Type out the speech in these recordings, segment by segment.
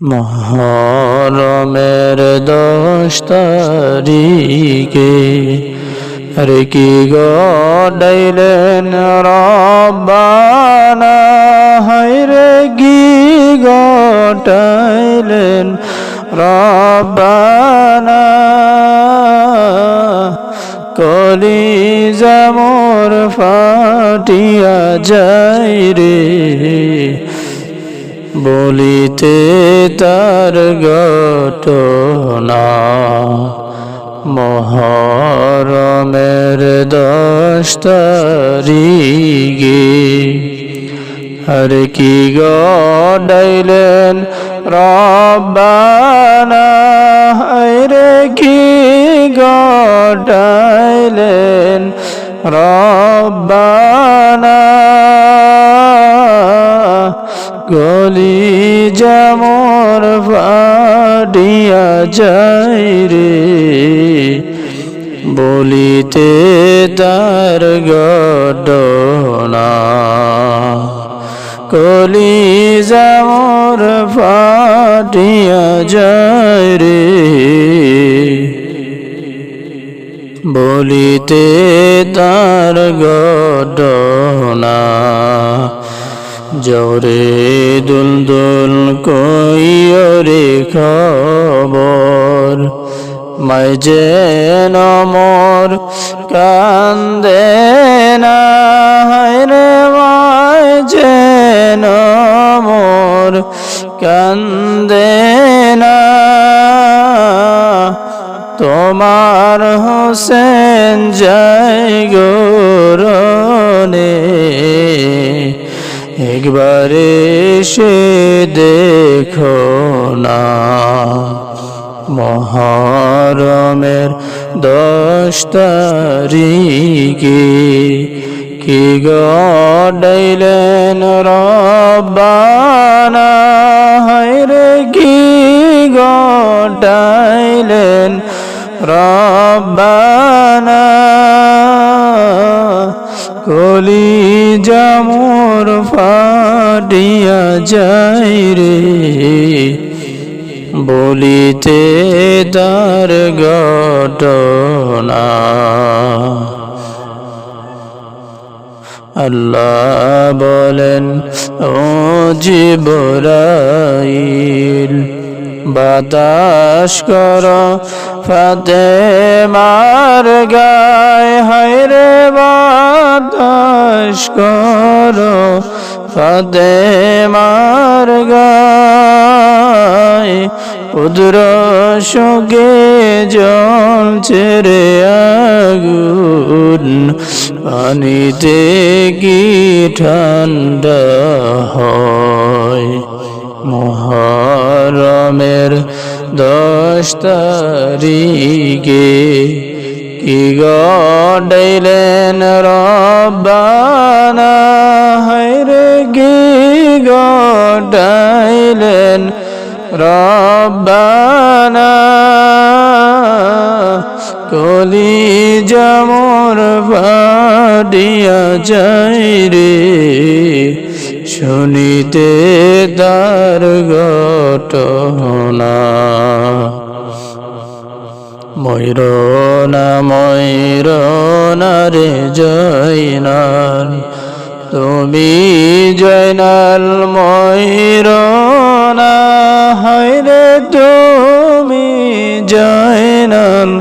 মুহররমের 10 তারিখে আরে কি গড়াইলেন রব্বানা, হায়রে কি গড়াইলেন রব্বানা। কলিজা মোর ফাটিয়া যায় রে, বলিতে তার ঘটনা। মুহররমের 10 তারিখে আর কি গড়াইলেন রব্বানা, হায়রে কি গড়াইলেন রব্বানা। কলিজা মোর ফাটিয়া যায় রে, বলিতে তার ঘটনা। কলিজা মোর ফাটিয়া যায় রে, বলিতে তার ঘটনা। জোরে দুলদুল কইরে খবর, মাই যেন মোর কান্দে না, হায়রে মাই যেন মোর কান্দে না। তোমার হোসেন যায় গোরনে, একবার এসে দেখো না। মুহররমের 10 তারিখে কি গড়াইলেন রব্বানা, হায়রে কি গড়াইলেন রব্বানা। কলিজা মোর ফাটিয়া যায় রে, বলিতে তার ঘটনা। আল্লাহ বলেন, ও জিবরাইল বাতাস কর ফাতেমার গায়ে, হায়রে বাতাস কর ফাতেমার গায়ে। উদ্র শোকে জ্বলছে রে আগুন, পানিতে কি ঠান্ডা হয়। মুহররমের 10 তারিখে কি গড়াইলেন রব্বানা, হায়রে কি গড়াইলেন রব্বানা। কলিজা মোর ফাটিয়া যায় রে, শুনিতে তার ঘটনা। ময়ূরনা ময়ূরনা রে জয়নাল, তুমি জয়নাল ময়ূরনা, হায়রে তুমি জয়নাল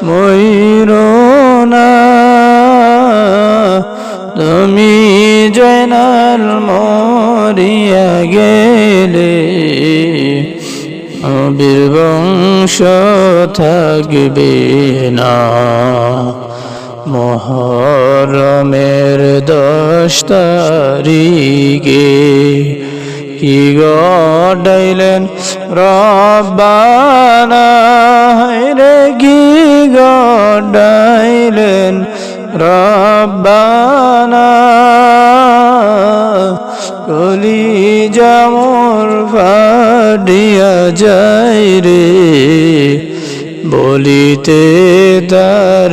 ময়ূরনা। তুমি জয়নাল মরিয়া গেলে বীর বংশ থাকবে না। মুহররমের 10 তারিখে কি গড়াইলেন রব্বানা, হায়রে কি গড়াইলেন রব্বানা। কলিজা মোর ফাটিয়া যায় রে, বলিতে তার